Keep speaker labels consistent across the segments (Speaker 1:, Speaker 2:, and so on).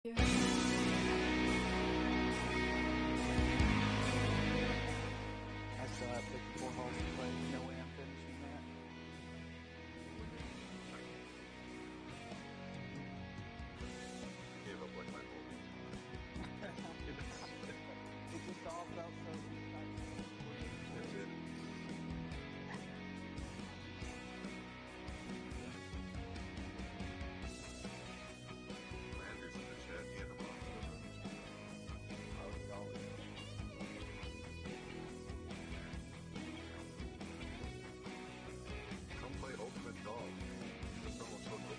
Speaker 1: I still have 54 holes to play. No way I'm finishing that.
Speaker 2: Gave up like my whole
Speaker 1: It just all felt so exciting.
Speaker 2: That's it. Landers in the chat, he had a monster.
Speaker 1: Oh, it's always.
Speaker 2: Come play Ultimate Golf. That's almost so cool.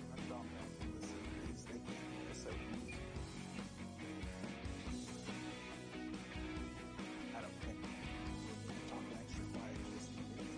Speaker 1: I saw them listen to these. They're so easy. I don't think talking extra quiet just is.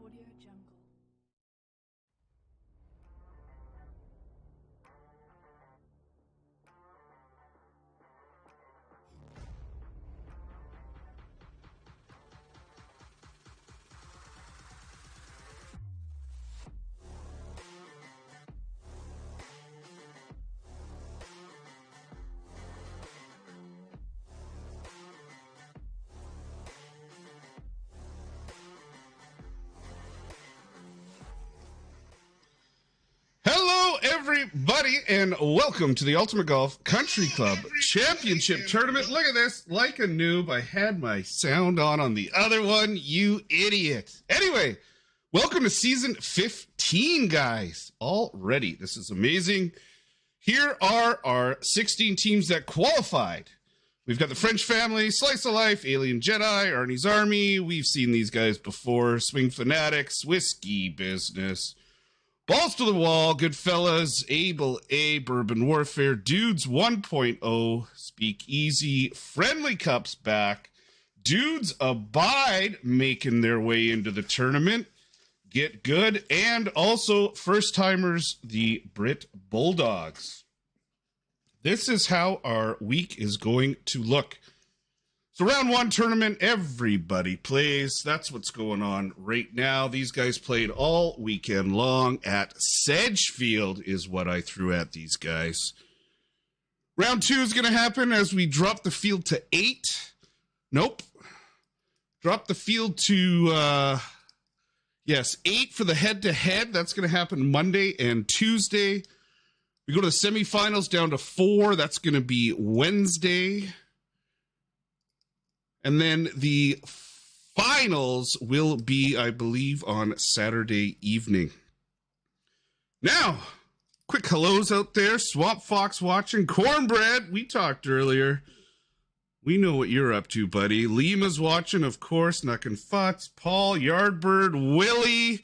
Speaker 3: Audio Jungle.
Speaker 4: Hello, everybody, and welcome to the Ultimate Golf Country Club Championship Tournament. Look at this. Like a noob, I had my sound on the other one, you idiot. Anyway, welcome to Season 15, guys. Already, this is amazing. Here are our 16 teams that qualified. We've got the French Family, Slice of Life, Alien Jedi, Arnie's Army. We've seen these guys before. Swing Fanatics, Whiskey Business, Balls to the Wall, Goodfellas, Able A, Bourbon Warfare, Dudes 1.0, Speak Easy, Friendly Cups back, Dudes Abide making their way into the tournament, Get Good, and also first timers, the Brit Bulldogs. This is how our week is going to look. So round one tournament, everybody plays. That's what's going on right now. These guys played all weekend long at Sedgefield is what I threw at these guys. Round two is going to happen as we drop the field to 8. Nope. Drop the field to, 8 for the head-to-head. That's going to happen Monday and Tuesday. We go to the semifinals down to 4. That's going to be Wednesday. And then the finals will be, I believe, on Saturday evening. Now, quick hellos out there. Swamp Fox watching. Cornbread, we talked earlier. We know what you're up to, buddy. Lima's watching, of course. Knuckin' Futz. Paul, Yardbird, Willie.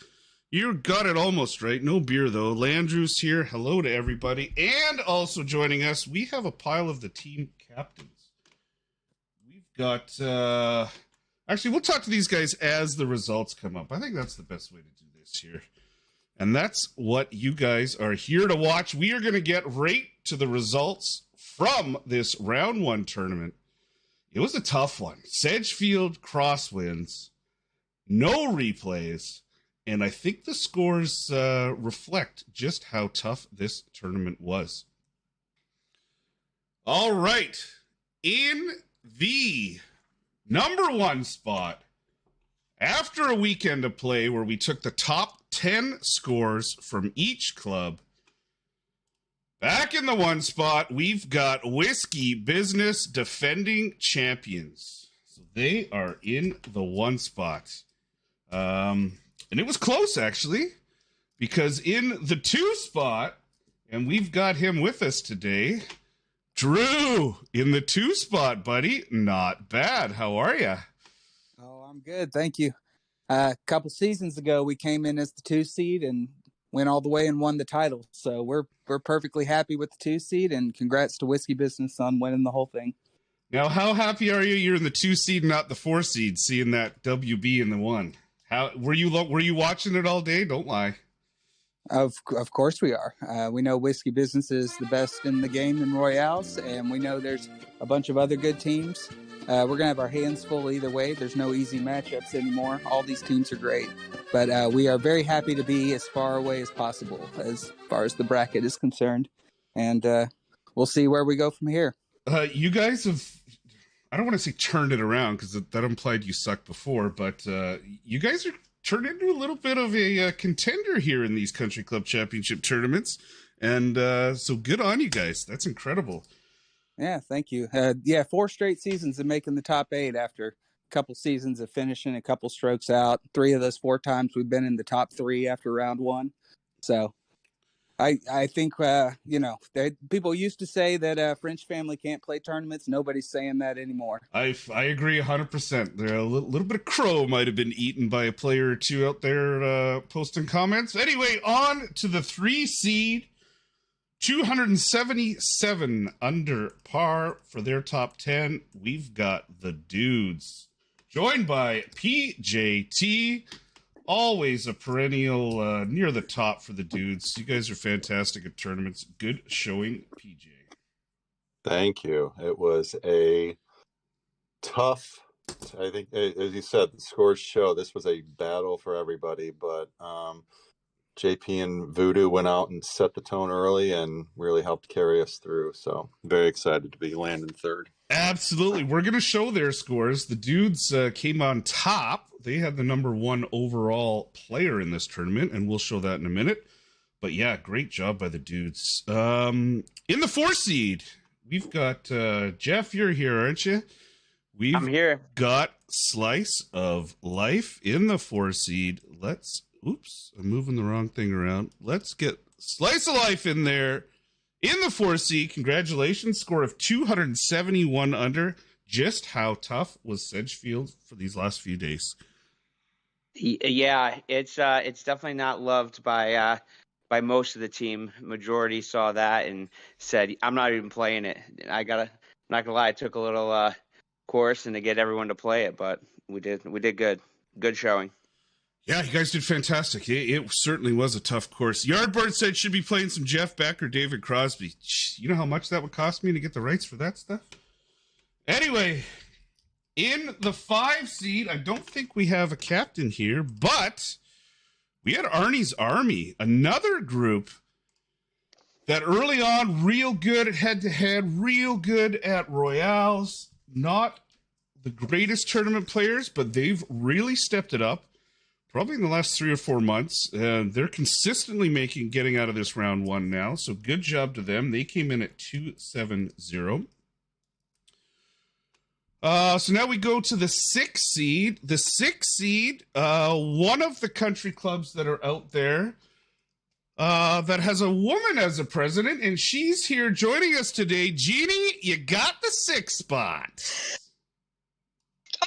Speaker 4: You got it almost right. No beer, though. Landrew's here. Hello to everybody. And also joining us, we have a pile of the team captains. got actually we'll talk to these guys as the results come up. I think that's the best way to do this here. And that's what you guys are here to watch. We are going to get right to the results from this round one tournament. It was a tough one. Sedgefield crosswinds, no replays, and I think the scores reflect just how tough this tournament was. All right. In the number one spot, after a weekend of play where we took the top 10 scores from each club, back in the one spot, we've got Whiskey Business defending champions. So they are in the one spot. And it was close, actually, because in the two spot, and we've got him with us today, Drew, in the two spot, buddy. Not bad. How are you?
Speaker 5: Oh, I'm good. Thank you. A couple seasons ago, we came in as the 2 seed and went all the way and won the title. So we're perfectly happy with the 2 seed, and congrats to Whiskey Business on winning the whole thing.
Speaker 4: Now, how happy are you? You're in the 2 seed, not the 4 seed, seeing that WB in the 1. How were you watching it all day? Don't lie.
Speaker 5: Of course we are. We know Whiskey Business is the best in the game in Royales, and we know there's a bunch of other good teams. We're going to have our hands full either way. There's no easy matchups anymore. All these teams are great. But we are very happy to be as far away as possible as far as the bracket is concerned. And we'll see where we go from here.
Speaker 4: You guys have, I don't want to say turned it around because that implied you sucked before, but you guys are turned into a little bit of a contender here in these Country Club Championship tournaments. And so good on you guys. That's incredible.
Speaker 5: Yeah, thank you. 4 straight seasons of making the top 8 after a couple seasons of finishing a couple strokes out. 3 of those 4 times we've been in the top 3 after round 1. So I think, people used to say that French family can't play tournaments. Nobody's saying that anymore.
Speaker 4: I agree 100%. There a little bit of crow might have been eaten by a player or two out there posting comments. Anyway, on to the 3 seed. 277 under par for their top 10. We've got the dudes, joined by PJT, always a perennial near the top for the dudes. You guys are fantastic at tournaments. Good showing, PJ.
Speaker 6: Thank you. It was a tough, I think, as you said, the scores show this was a battle for everybody, but JP and Voodoo went out and set the tone early and really helped carry us through. So very excited to be landing third.
Speaker 4: Absolutely. We're going to show their scores. The dudes came on top. They had the number 1 overall player in this tournament, and we'll show that in a minute. But yeah, great job by the dudes. In the 4 seed, we've got Jeff. You're here, aren't you? I'm
Speaker 7: here.
Speaker 4: Got Slice of Life in the 4 seed. Oops, I'm moving the wrong thing around. Let's get Slice of Life in there in the 4C. Congratulations. Score of 271 under. Just how tough was Sedgefield for these last few days?
Speaker 7: Yeah, it's definitely not loved by most of the team. Majority saw that and said, I'm not even playing it. I'm not gonna lie, I took a little course and to get everyone to play it, but we did good. Good showing.
Speaker 4: Yeah, you guys did fantastic. It certainly was a tough course. Yardbird said should be playing some Jeff Beck or David Crosby. You know how much that would cost me to get the rights for that stuff? Anyway, in the 5 seed, I don't think we have a captain here, but we had Arnie's Army, another group that early on, real good at head-to-head, real good at Royales. Not the greatest tournament players, but they've really stepped it up. Probably in the last 3 or 4 months. They're consistently getting out of this round 1 now. So good job to them. They came in at 270. So now we go to the 6 seed. The 6 seed, one of the country clubs that are out there that has a woman as a president, and she's here joining us today. Jeannie, you got the 6th spot.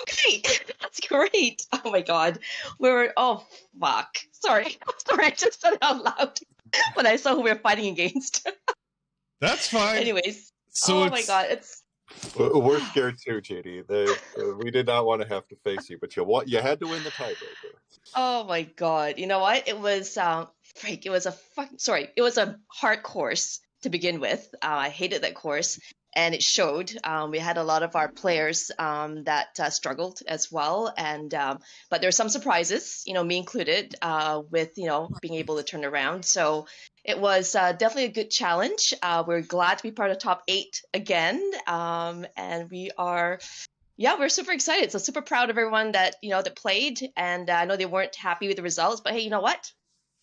Speaker 8: Okay, that's great. Oh my God, oh fuck. Sorry, I just said it out loud when I saw who we were fighting against.
Speaker 4: That's fine.
Speaker 8: Anyways,
Speaker 4: so
Speaker 8: oh my God,
Speaker 6: We're scared too, JD. We did not want to have to face you, but you had to win the tiebreaker.
Speaker 8: Oh my God. You know what? It was it was it was a hard course to begin with. I hated that course, and it showed. We had a lot of our players that struggled as well, and but there were some surprises, me included, with being able to turn around. So it was definitely a good challenge. We're glad to be part of top 8 again, and we are. Yeah, we're super excited. So super proud of everyone that that played, and I know they weren't happy with the results, but hey, you know what?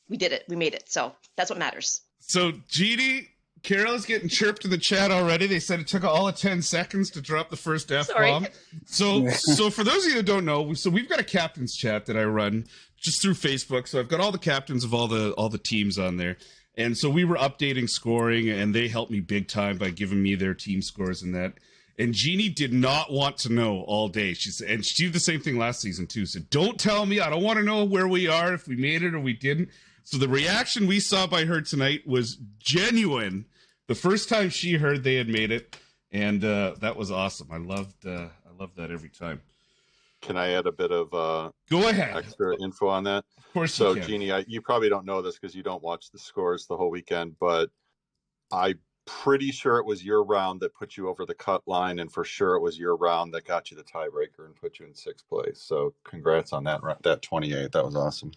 Speaker 8: We did it. We made it. So that's what matters.
Speaker 4: So, GD, Carol is getting chirped in the chat already. They said it took all of 10 seconds to drop the first F-bomb. So for those of you that don't know, we've got a captain's chat that I run just through Facebook. So I've got all the captains of all the teams on there. And so we were updating scoring, and they helped me big time by giving me their team scores and that. And Jeannie did not want to know all day. She did the same thing last season too. So don't tell me. I don't want to know where we are, if we made it or we didn't. So the reaction we saw by her tonight was genuine. The first time she heard they had made it, and that was awesome. I loved that every time.
Speaker 6: Can I add a bit of
Speaker 4: go ahead
Speaker 6: extra info on that?
Speaker 4: Of course.
Speaker 6: So,
Speaker 4: you can.
Speaker 6: Jeannie, you probably don't know this because you don't watch the scores the whole weekend, but I'm pretty sure it was your round that put you over the cut line, and for sure it was your round that got you the tiebreaker and put you in 6th place. So, congrats on that 28. That was awesome.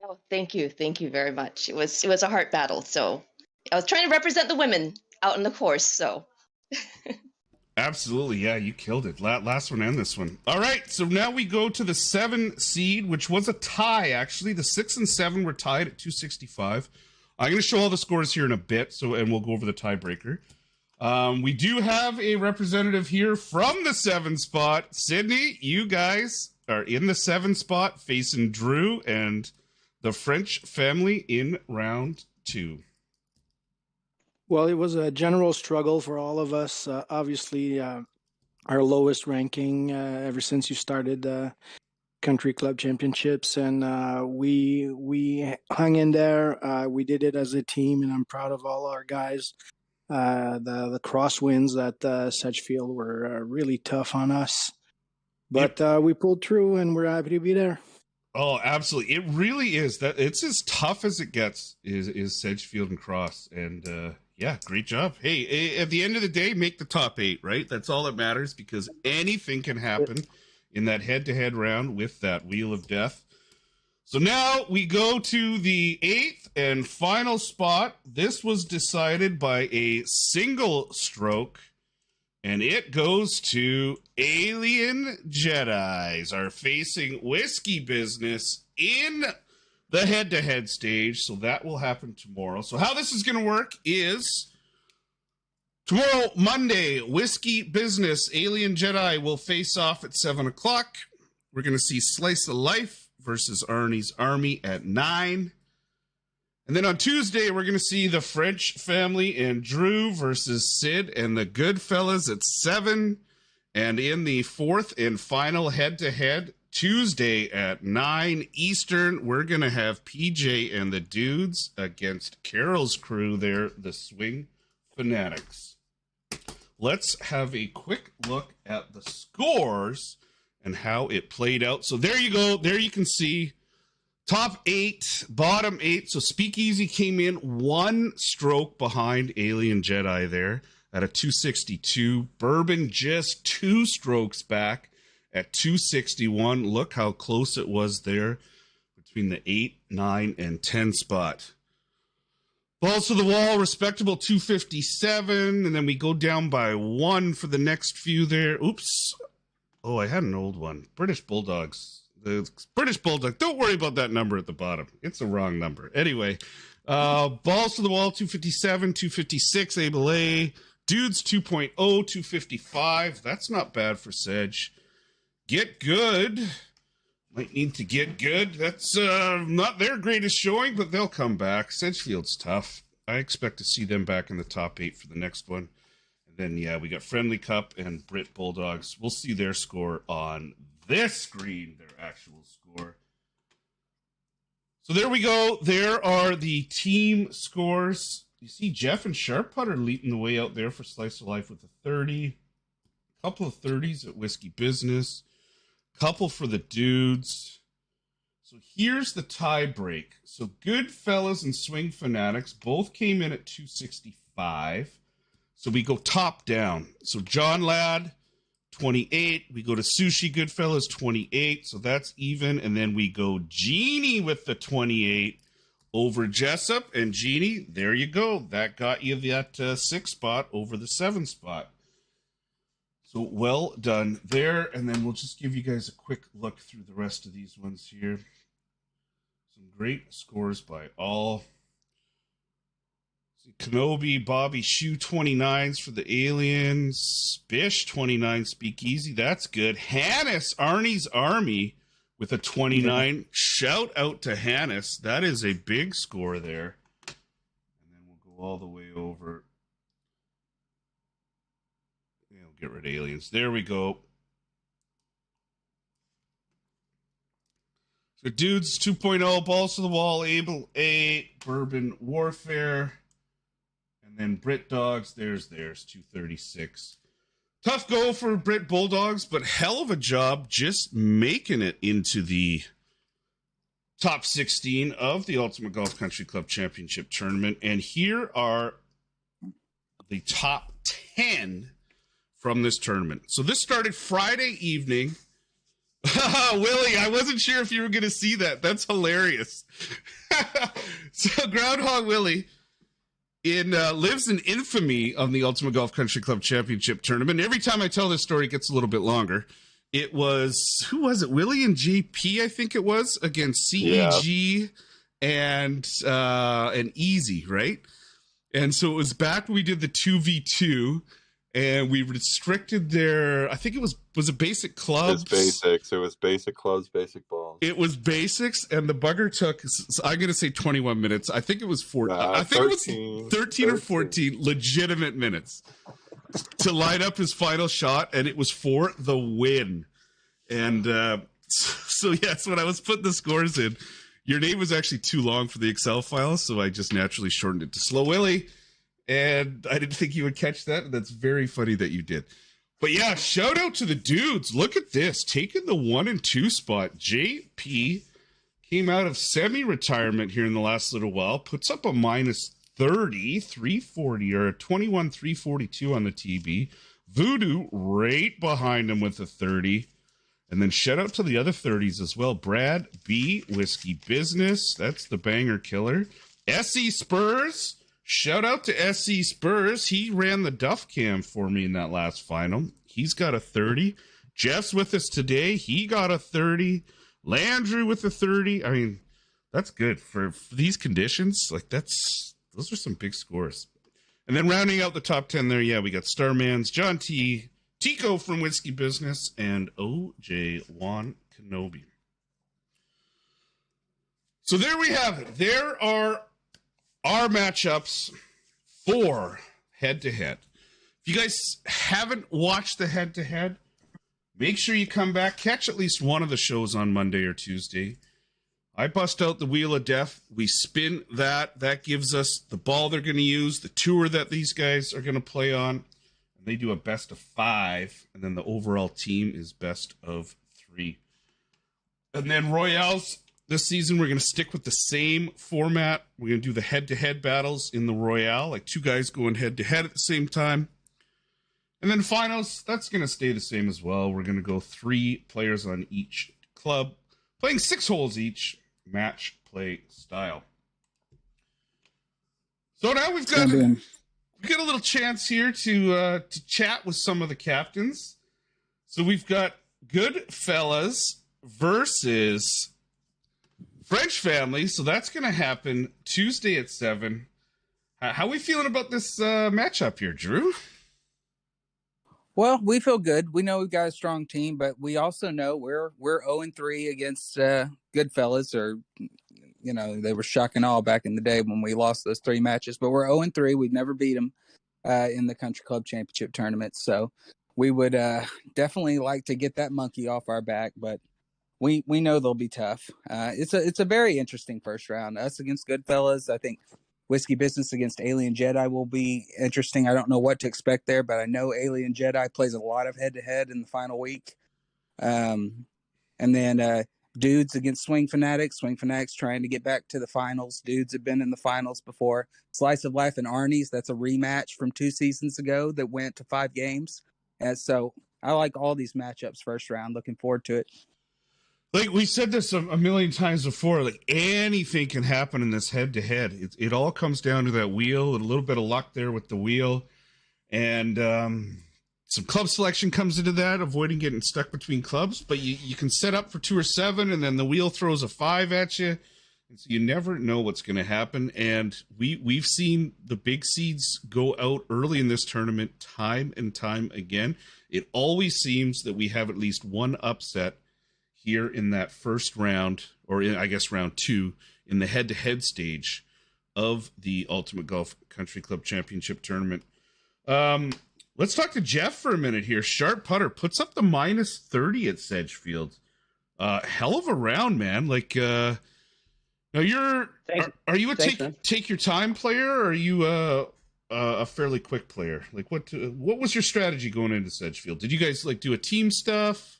Speaker 8: Oh, thank you very much. It was a heart battle. So I was trying to represent the women out in the course. So.
Speaker 4: Absolutely, yeah, you killed it. Last one and this one. All right, so now we go to the 7 seed, which was a tie, actually. The 6 and 7 were tied at 265. I'm going to show all the scores here in a bit, and we'll go over the tiebreaker. We do have a representative here from the 7 spot. Sydney, you guys are in the 7 spot, facing Drew and the French family in round 2.
Speaker 1: Well, it was a general struggle for all of us. Obviously, our lowest ranking ever since you started Country Club Championships, and we hung in there. We did it as a team, and I'm proud of all our guys. The crosswinds at Sedgefield were really tough on us, but we pulled through, and we're happy to be there.
Speaker 4: Oh, absolutely! It really is. That it's as tough as it gets. Is Sedgefield and Cross, and yeah, great job. Hey, at the end of the day, make the top 8, right? That's all that matters, because anything can happen in that head-to-head round with that Wheel of Death. So now we go to the 8th and final spot. This was decided by a single stroke, and it goes to Alien Jedis, are facing Whiskey Business in the head-to-head stage. So that will happen tomorrow. So how this is going to work is tomorrow, Monday, Whiskey Business, Alien Jedi will face off at 7 o'clock. We're going to see Slice of Life versus Arnie's Army at 9. And then on Tuesday, we're going to see the French family and Drew versus Sid and the Goodfellas at 7. And in the 4th and final head-to-head, Tuesday at 9 Eastern, we're going to have PJ and the Dudes against Carol's crew there, the Swing Fanatics. Let's have a quick look at the scores and how it played out. So there you go. There you can see top 8, bottom 8. So Speakeasy came in 1 stroke behind Alien Jedi there at a 262. Bourbon just 2 strokes back at 261. Look how close it was there between the 8, 9, and 10 spot. Balls to the Wall, respectable 257. And then we go down by 1 for the next few there. Oops. Oh, I had an old one. British Bulldogs. The British Bulldog. Don't worry about that number at the bottom. It's a wrong number. Anyway, Balls to the Wall, 257, 256, Able A. Dudes, 2.0, 255. That's not bad for Sedge. Get Good. Might need to get good. That's not their greatest showing, but they'll come back. Sedgefield's tough. I expect to see them back in the top 8 for the next one. And then, yeah, we got Friendly Cup and Brit Bulldogs. We'll see their score on this screen, their actual score. So there we go. There are the team scores. You see Jeff and Sharp Putter leading the way out there for Slice of Life with a 30. couple of 30s at Whiskey Business, couple for the dudes. So here's the tie break. So Goodfellas and Swing Fanatics both came in at 265. So we go top down. So John Ladd, 28. We go to Sushi Goodfellas, 28. So that's even. And then we go Genie with the 28 over Jessup. And Genie, there you go. That got you that 6 spot over the 7 spot. So well done there. And then we'll just give you guys a quick look through the rest of these ones here. Some great scores by all. Kenobi, Bobby Shoe 29s for the Aliens. Bish 29 Speakeasy. That's good. Hannes, Arnie's Army with a 29. Shout out to Hannes. That is a big score there. And then we'll go all the way over. Yeah, we'll get rid of Aliens. There we go. So dudes 2.0, Balls to the Wall, Able A, Bourbon Warfare. And then Brit Dogs, there's 236. Tough go for Brit Bulldogs, but hell of a job just making it into the top 16 of the Ultimate Golf Country Club Championship Tournament. And here are the top 10 from this tournament. So this started Friday evening. Willie, I wasn't sure if you were going to see that. That's hilarious. So Groundhog Willie lives in infamy on the Ultimate Golf Country Club Championship Tournament. Every time I tell this story, it gets a little bit longer. It was, who was it? Willie and JP, I think it was, against CEG and Easy, right? And so it was back when we did the 2v2, and we restricted their, I think it was it basic clubs?
Speaker 6: It's basics. It was basic clubs, basic balls.
Speaker 4: It was basics, and the bugger took, I'm going to say 21 minutes. I think it was 14. I think 13, it was 13 or 14 legitimate minutes to line up his final shot, and it was for the win. And so, yes, when I was putting the scores in, your name was actually too long for the Excel file, so I just naturally shortened it to Slow Willie. And I didn't think you would catch that. And that's very funny that you did. But yeah, shout out to the dudes. Look at this. Taking the 1 and 2 spot. JP came out of semi-retirement here in the last little while. Puts up a minus 30, 340, or a 21, 342 on the TB. Voodoo right behind him with a 30. And then shout out to the other 30s as well. Brad B, Whiskey Business. That's the banger killer. SE Spurs. Shout out to SC Spurs. He ran the Duff Cam for me in that last final. He's got a 30. Jeff's with us today. He got a 30. Landry with a 30. I mean, that's good for these conditions. Like, those are some big scores. And then rounding out the top 10 there, yeah, we got Starmans, John T, Tico from Whiskey Business, and OJ Juan Kenobi. So there we have it. There are our matchups for head-to-head. If you guys haven't watched the head-to-head, make sure you come back, catch at least one of the shows on Monday or Tuesday. I bust out the Wheel of Death. We spin that. That gives us the ball they're going to use, the tour that these guys are going to play on. And they do a best of 5, and then the overall team is best of 3. And then Royales. This season, we're going to stick with the same format. We're going to do the head-to-head battles in the Royale, like 2 guys going head-to-head at the same time. And then finals, that's going to stay the same as well. We're going to go 3 players on each club, playing 6 holes each, match play style. So now we've got a little chance here to chat with some of the captains. So we've got Goodfellas versus French Family, so that's going to happen Tuesday at 7. How are we feeling about this matchup here, Drew?
Speaker 5: Well, we feel good. We know we've got a strong team, but we also know we're 0-3 against Goodfellas, or they were shock and awe back in the day when we lost those 3 matches. But we're 0-3. We've never beat them in the Country Club Championship tournament, so we would definitely like to get that monkey off our back, but we know they'll be tough. It's a very interesting first round. Us against Goodfellas. I think Whiskey Business against Alien Jedi will be interesting. I don't know what to expect there, but I know Alien Jedi plays a lot of head-to-head in the final week. And then Dudes against Swing Fanatics. Swing Fanatics trying to get back to the finals. Dudes have been in the finals before. Slice of Life and Arnie's, that's a rematch from 2 seasons ago that went to 5 games. And so I like all these matchups first round. Looking forward to it.
Speaker 4: Like we said this a million times before, like anything can happen in this head-to-head. It all comes down to that wheel, and a little bit of luck there with the wheel. And some club selection comes into that, avoiding getting stuck between clubs. But you can set up for 2 or 7, and then the wheel throws a 5 at you. And so you never know what's going to happen. And we've seen the big seeds go out early in this tournament time and time again. It always seems that we have at least one upset here in that first round, or in, I guess, round 2, in the head-to-head stage of the Ultimate Golf Country Club Championship Tournament. Let's talk to Jeff for a minute here. Sharp putter puts up the -30 at Sedgefield. Hell of a round, man. Like, now are you a take your time player, or are you a fairly quick player? Like, what was your strategy going into Sedgefield? Did you guys like do a team stuff?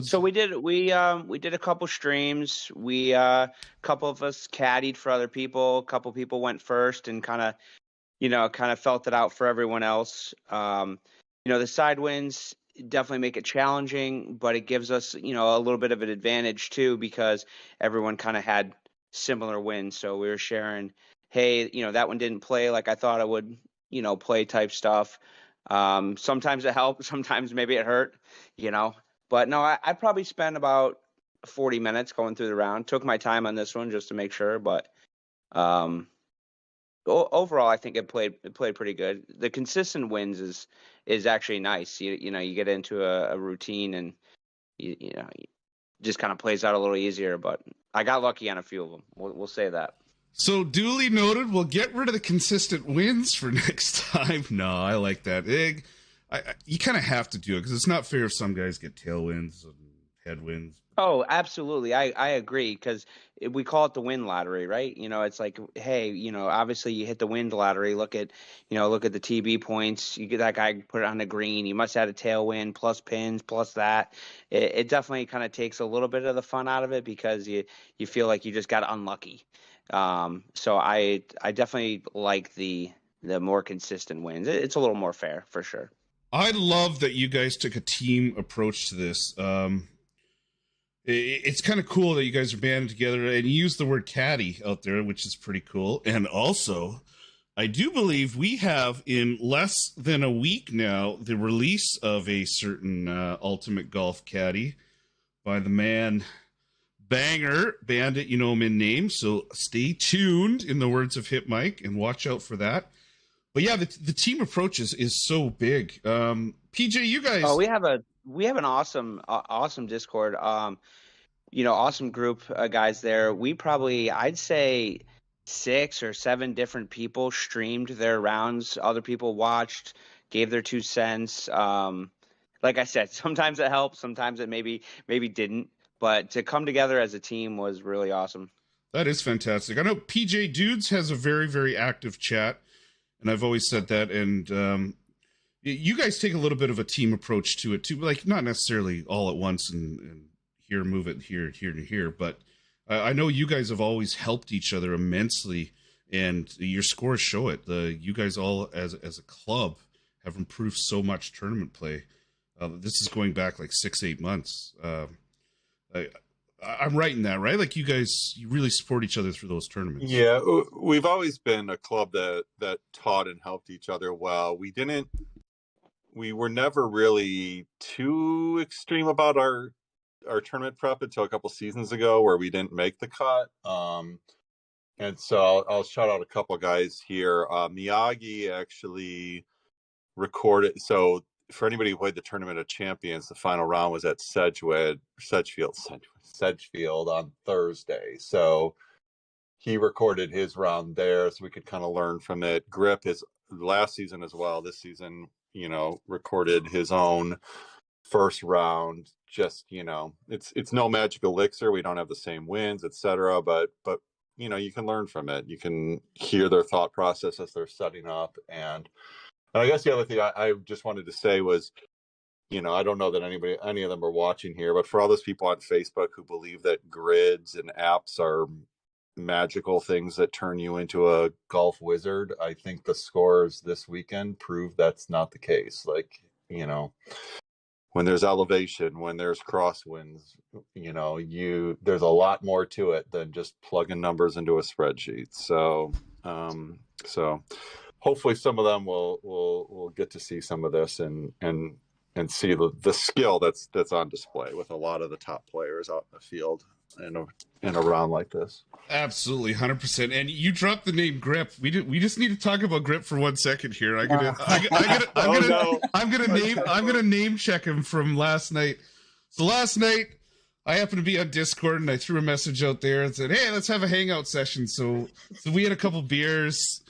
Speaker 7: So we did a couple streams. A couple of us caddied for other people. A couple people went first and kind of felt it out for everyone else. The side wins definitely make it challenging, but it gives us, a little bit of an advantage too, because everyone kind of had similar wins. So we were sharing, hey, that one didn't play like I thought it would, play type stuff. Sometimes it helped, sometimes maybe it hurt, But no, I probably spent about 40 minutes going through the round. Took my time on this one just to make sure, but overall, I think it played pretty good. The consistent wins is actually nice. You get into a routine, and you just kind of plays out a little easier. But I got lucky on a few of them. We'll say that.
Speaker 4: So duly noted. We'll get rid of the consistent wins for next time. No, I like that. You kind of have to do it because it's not fair if some guys get tailwinds and headwinds.
Speaker 7: Oh, absolutely. I agree, because we call it the win lottery, right? It's like, hey, obviously you hit the wind lottery. Look at the TB points. You get that guy put it on the green. You must have had a tailwind plus pins plus that. It definitely kind of takes a little bit of the fun out of it, because you feel like you just got unlucky. So I definitely like the more consistent wins. It's a little more fair for sure.
Speaker 4: I love that you guys took a team approach to this. It's kind of cool that you guys are banded together and you use the word caddy out there, which is pretty cool. And also, I do believe we have in less than a week now the release of a certain Ultimate Golf caddy by the man Banger Bandit. You know him in name, so stay tuned, in the words of Hit Mike, and watch out for that. But yeah, the team approach is so big. PJ, you guys.
Speaker 7: Oh, we have an awesome Discord. Awesome group of guys there. We probably, I'd say, 6 or 7 different people streamed their rounds. Other people watched, gave their 2 cents. Like I said, sometimes it helped, sometimes it maybe didn't. But to come together as a team was really awesome.
Speaker 4: That is fantastic. I know PJ Dudes has a very, very active chat. And I've always said that, and you guys take a little bit of a team approach to it too, like not necessarily all at once and here move it here to here, but I know you guys have always helped each other immensely, and your scores show it. You guys all as a club have improved so much tournament play. This is going back like 6-8 months. I'm right in that, right? Like you really support each other through those tournaments.
Speaker 6: Yeah, we've always been a club that taught and helped each other well. We were never really too extreme about our tournament prep until a couple seasons ago, where we didn't make the cut. And so I'll shout out a couple guys here. Miyagi actually recorded. So for anybody who played the Tournament of Champions, the final round was at Sedgefield on Thursday. So he recorded his round there, so we could kind of learn from it. Grip his last season as well. This season, recorded his own first round. Just, it's no magic elixir. We don't have the same wins, etc. But you can learn from it. You can hear their thought process as they're setting up. And I guess the other thing I just wanted to say was, I don't know that any of them are watching here, but for all those people on Facebook who believe that grids and apps are magical things that turn you into a golf wizard, I think the scores this weekend prove that's not the case. Like, when there's elevation, when there's crosswinds, there's a lot more to it than just plugging numbers into a spreadsheet. So hopefully some of them will get to see some of this and see the skill that's on display with a lot of the top players out in the field in a round like this.
Speaker 4: Absolutely, 100%. And you dropped the name Grip. We just need to talk about Grip for 1 second here. I'm gonna name check him from last night. So last night I happened to be on Discord and I threw a message out there and said, "Hey, let's have a hangout session." So we had a couple beers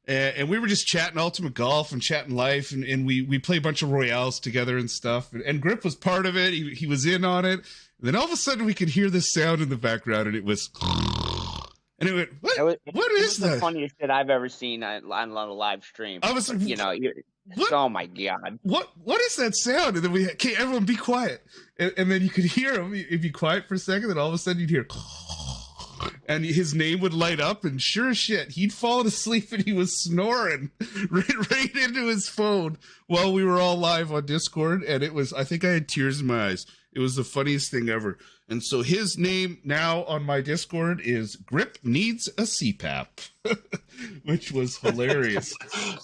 Speaker 4: and we were just chatting Ultimate Golf and chatting life, and we play a bunch of Royales together and stuff. And Grip was part of it. He was in on it. And then all of a sudden we could hear this sound in the background, and it was, and it went, what is that?
Speaker 7: The funniest shit I've ever seen on a live stream.
Speaker 4: I was,
Speaker 7: oh my God.
Speaker 4: What is that sound? And then okay, everyone be quiet. And then you could hear him. He'd be quiet for a second, then all of a sudden you'd hear, and his name would light up, and sure as shit, he'd fallen asleep and he was snoring right into his phone while we were all live on Discord. And it was, I think I had tears in my eyes. It was the funniest thing ever. And so his name now on my Discord is Grip Needs a CPAP, which was hilarious.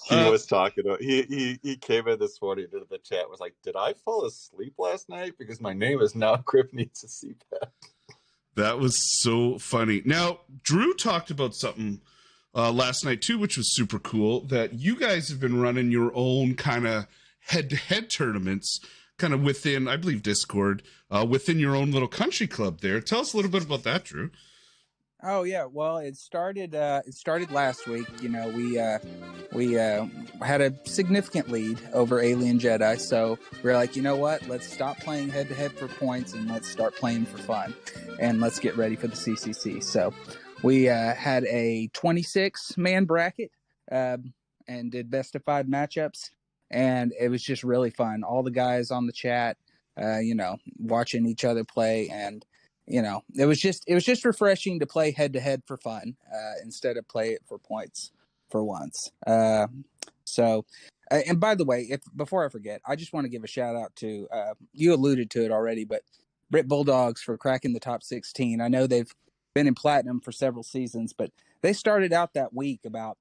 Speaker 6: He was talking about, he came in this morning into the chat, was like, did I fall asleep last night? Because my name is now Grip Needs a CPAP.
Speaker 4: That was so funny. Now, Drew talked about something last night too, which was super cool, that you guys have been running your own kind of head-to-head tournaments kind of within, I believe, Discord, within your own little country club there. Tell us a little bit about that, Drew.
Speaker 5: Oh yeah, well, it started last week. We had a significant lead over Alien Jedi, so we're like, you know what? Let's stop playing head to head for points and let's start playing for fun, and let's get ready for the CCC. So we had a 26-man bracket and did best of 5 matchups, and it was just really fun. All the guys on the chat, watching each other play, and it was just refreshing to play head to head for fun instead of play it for points for once. So, and by the way, before I forget, I just want to give a shout out to you alluded to it already, but Brit Bulldogs for cracking the top 16. I know they've been in platinum for several seasons, but they started out that week about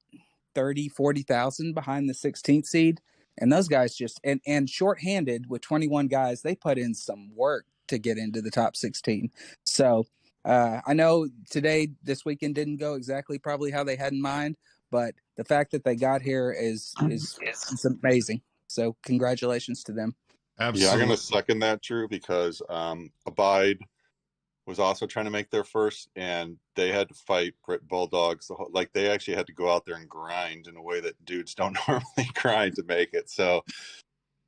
Speaker 5: 40,000 behind the 16th seed. And those guys just, and shorthanded with 21 guys, they put in some work to get into the top 16. So I know this weekend didn't go exactly probably how they had in mind, but the fact that they got here is amazing. So congratulations to them.
Speaker 4: Absolutely.
Speaker 6: Yeah, I'm going to second that, Drew, because Abide was also trying to make their first, and they had to fight Brit Bulldogs. They actually had to go out there and grind in a way that dudes don't normally grind to make it. So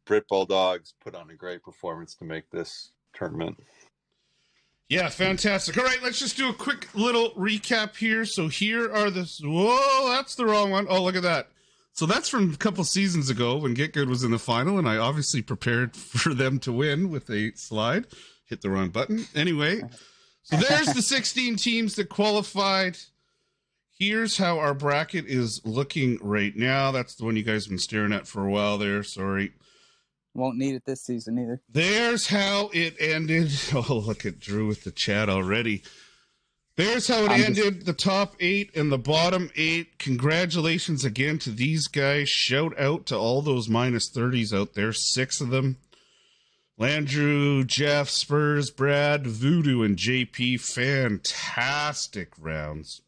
Speaker 6: Brit Bulldogs put on a great performance to make this tournament.
Speaker 4: Yeah, fantastic. All right, let's just do a quick little recap here. So here are whoa, that's the wrong one. Oh, look at that. So that's from a couple seasons ago when Get Good was in the final, and I obviously prepared for them to win with a slide. Hit the wrong button. Anyway, so there's the 16 teams that qualified. Here's how our bracket is looking right now. That's the one you guys have been staring at for a while there. Sorry.
Speaker 5: Won't need it this season either.
Speaker 4: There's how it ended. Oh, look at Drew with the chat already. There's how it ended. The top 8 and the bottom 8. Congratulations again to these guys. Shout out to all those minus 30s out there. 6 of them. Landrew, Jeff, Spurs, Brad, Voodoo, and JP. Fantastic rounds.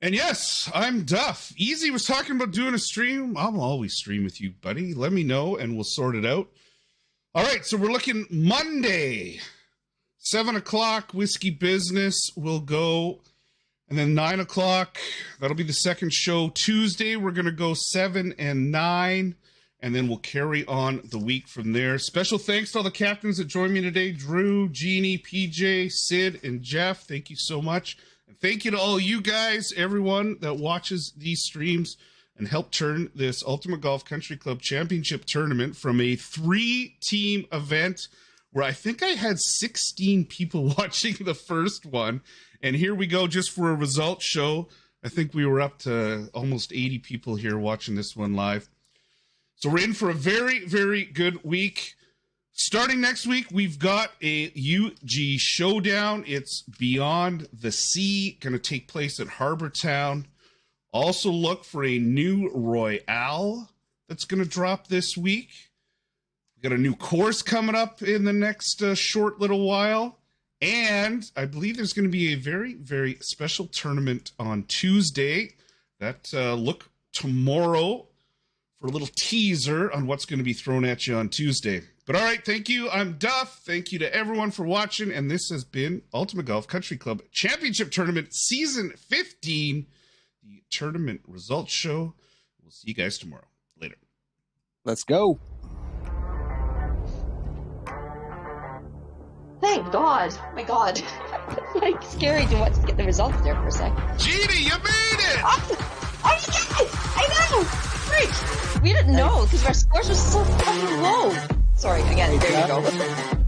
Speaker 4: And yes, I'm Duff. Easy was talking about doing a stream. I'll always stream with you, buddy. Let me know, and we'll sort it out. All right, so we're looking Monday, 7 o'clock, Whiskey Business will go. And then 9 o'clock, that'll be the second show. Tuesday, we're going to go 7 and 9. And then we'll carry on the week from there. Special thanks to all the captains that joined me today. Drew, Jeannie, PJ, Sid, and Jeff. Thank you so much. And thank you to all you guys, everyone that watches these streams and help turn this Ultimate Golf Country Club Championship tournament from a 3-team event where I think I had 16 people watching the first one. And here we go just for a results show. I think we were up to almost 80 people here watching this one live. So we're in for a very, very good week. Starting next week, we've got a UG Showdown. It's Beyond the Sea, going to take place at Harbour Town. Also look for a new Royale that's going to drop this week. We got a new course coming up in the next short little while. And I believe there's going to be a very, very special tournament on Tuesday. That look tomorrow for a little teaser on what's going to be thrown at you on Tuesday. But all right, thank you. I'm Duff. Thank you to everyone for watching. And this has been Ultimate Golf Country Club Championship Tournament Season 15. The tournament results show. We'll see you guys tomorrow. Later.
Speaker 5: Let's go.
Speaker 8: Thank God. Oh my God. Like scary to watch get the results there for a sec.
Speaker 4: Jeannie, you made it!
Speaker 8: I did it! I know! Freak! We didn't know because our scores were so fucking low. Sorry, again, there you go.